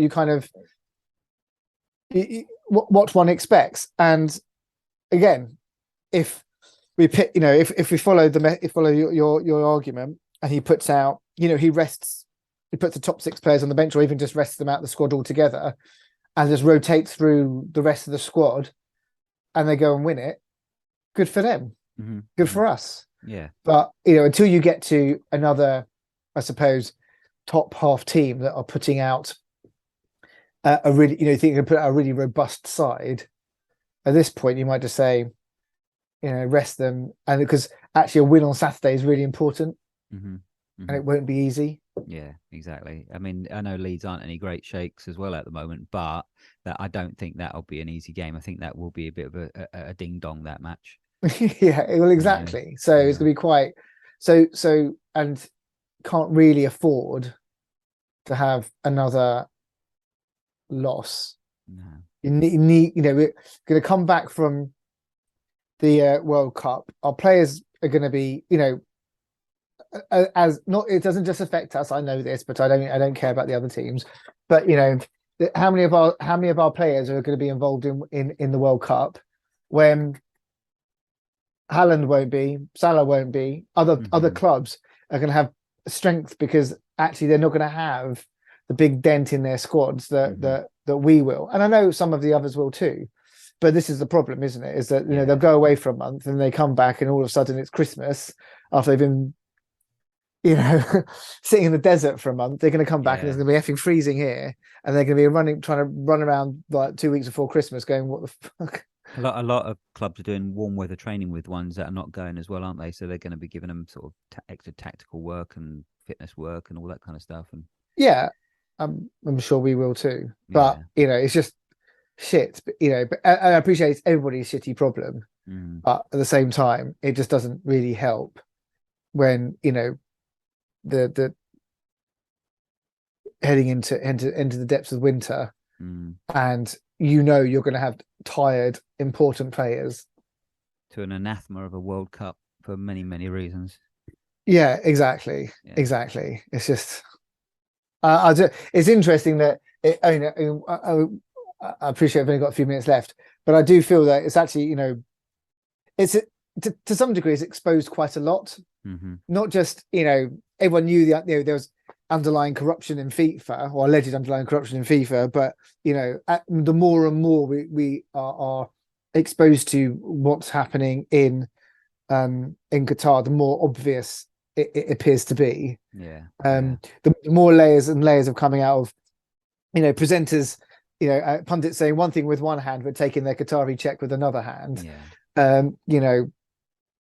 you kind of what one expects. And again, if we pick, if we follow your argument, and he puts out, he puts the top 6 players on the bench, or even just rests them out the squad altogether, and just rotates through the rest of the squad, and they go and win it. Good for them. Mm-hmm. Good for us. Yeah. But until you get to another, I suppose, top half team that are putting out a really, think you can put out a really robust side. At this point, you might just say, rest them, and because actually a win on Saturday is really important, and it won't be easy. Yeah, exactly. I mean, I know Leeds aren't any great shakes as well at the moment, but I don't think that'll be an easy game. I think that will be a bit of a ding dong, that match. Yeah, well, exactly. So it's going to be quite so, and can't really afford to have another loss. No. You need, we're going to come back from the World Cup. Our players are going to be, as not, it doesn't just affect us. I know this, but I don't care about the other teams. But how many of our players are going to be involved in the World Cup when Haaland won't be, Salah won't be, other clubs are going to have strength, because actually they're not going to have the big dent in their squads that we will. And I know some of the others will too. But this is the problem, isn't it? Is that they'll go away for a month and they come back, and all of a sudden it's Christmas after they've been sitting in the desert for a month. They're going to come back and it's going to be effing freezing here, and they're going to be trying to run around like 2 weeks before Christmas, going, "What the fuck?" A lot of clubs are doing warm weather training with ones that are not going as well, aren't they? So they're going to be giving them sort of extra tactical work and fitness work and all that kind of stuff. And yeah, I'm sure we will too. But it's just shit. But I appreciate it's everybody's shitty problem, but at the same time, it just doesn't really help when the heading into the depths of winter, and you're going to have tired, important players. To an anathema of a World Cup for many, many reasons. Yeah, exactly. Yeah. Exactly. It's just, it's interesting that I appreciate I've only got a few minutes left, but I do feel that it's actually, it's to some degree, it's exposed quite a lot. Not just, everyone knew there was underlying corruption in FIFA, or alleged underlying corruption in FIFA, but the more and more we are exposed to what's happening in Qatar, the more obvious it appears to be. The more layers and layers of coming out of presenters, pundits saying one thing with one hand but taking their Qatari check with another hand.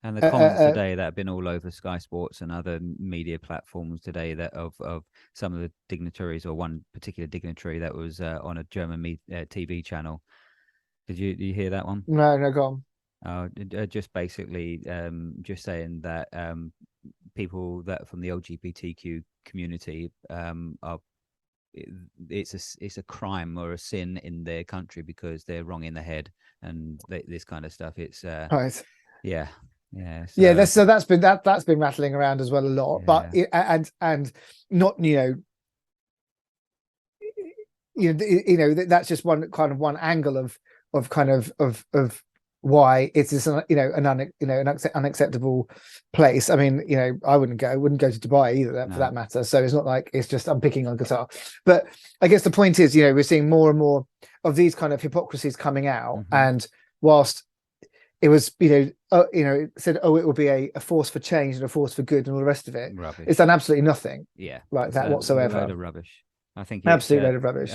And the comments today that have been all over Sky Sports and other media platforms today, that of some of the dignitaries, or one particular dignitary that was on a German TV channel. Did you hear that one? No, go on. Just basically just saying that people that from the LGBTQ community it's a crime or a sin in their country because they're wrong in the head, and this kind of stuff. It's right. Yeah. So that's been rattling around as well a lot, but and not that's just one angle of why it is an unacceptable place. I mean, I wouldn't go to Dubai either, for that matter. So it's not like it's just I'm picking on Qatar. But I guess the point is, we're seeing more and more of these kind of hypocrisies coming out, and whilst it was, it said, it will be a force for change and a force for good and all the rest of it. Rubbish. It's done absolutely nothing. Yeah, like that whatsoever. A load of rubbish. I think absolute load of rubbish.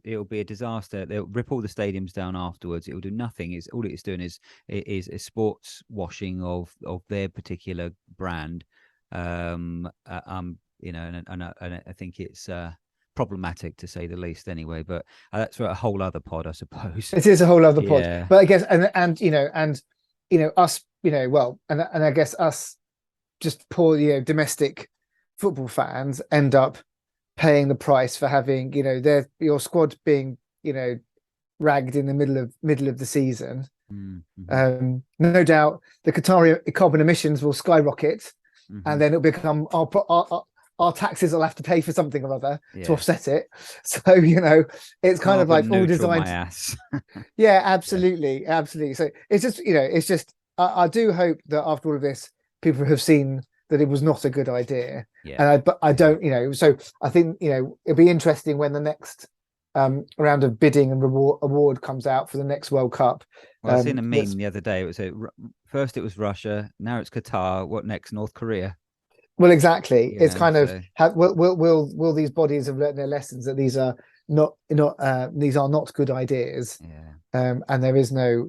It'll be a disaster. They'll rip all the stadiums down afterwards. It'll do nothing. All it's doing is sports washing of their particular brand. And I think it's problematic to say the least anyway, but that's for a whole other pod, I suppose. It is a whole other pod, but I guess and us, and I guess us just poor domestic football fans end up paying the price for having your squad being ragged in the middle of the season. No doubt the Qatari carbon emissions will skyrocket, and then it'll become our taxes will have to pay for something or other to Yeah. offset it. So, it's kind of like Carbon all neutral, my designed. ass. Yeah, Yeah. absolutely. Absolutely. So it's just, it's just, I do hope that after all of this, people have seen that it was not a good idea. Yeah. But I don't, so I think, it'll be interesting when the next round of bidding and award comes out for the next World Cup. Well, I seen a meme the other day. It was first it was Russia, now it's Qatar. What next? North Korea. Well, exactly. It's kind of So will these bodies have learned their lessons that these are not these are not good ideas, yeah, and there is no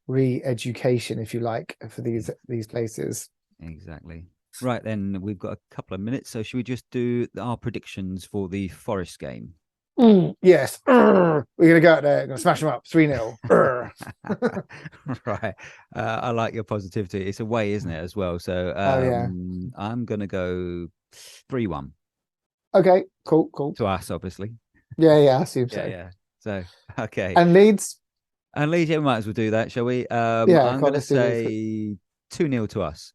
re-education, if you like, for these places. exactly. Right then, we've got a couple of minutes, so should we just do our predictions for the Forest game? Yes, we're gonna go out there, gonna smash them up 3-0. Right. I like your positivity. It's away, isn't it, as well? So Oh yeah. I'm gonna go 3-1 Okay. Cool. to us, obviously. Yeah. I assume Yeah, so. yeah. So okay. And Leeds. And Leeds, yeah, we might as well do that, shall we? Yeah. I'm Come on, gonna let's do Leeds. say 2-0 to us.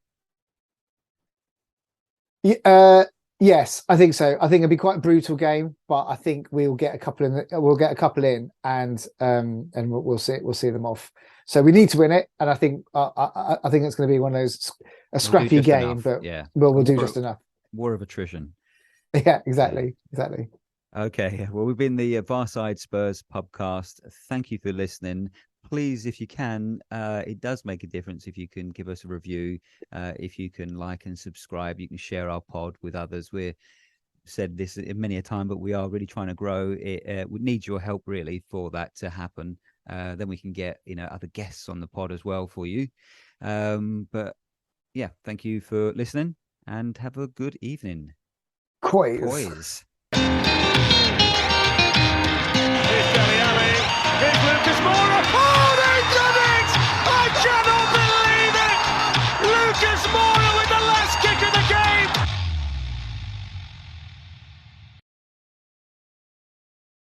Yes, I think so. I think it'll be quite a brutal game, but I think we'll get a couple in. We'll get a couple in, and we'll see them off. So we need to win it, and I think it's going to be one of those a We'll do scrappy just game, enough. but Yeah. we'll do just enough. War of attrition. Yeah, Yeah. exactly. Okay. Well, we've been the Barside Spurs podcast. Thank you for listening. Please, if you can, it does make a difference if you can give us a review. If you can like and subscribe, you can share our pod with others. We've said this many a time, but we are really trying to grow. It would need your help really for that to happen. Then we can get other guests on the pod as well for you. But yeah, thank you for listening and have a good evening. Quiz. Boys.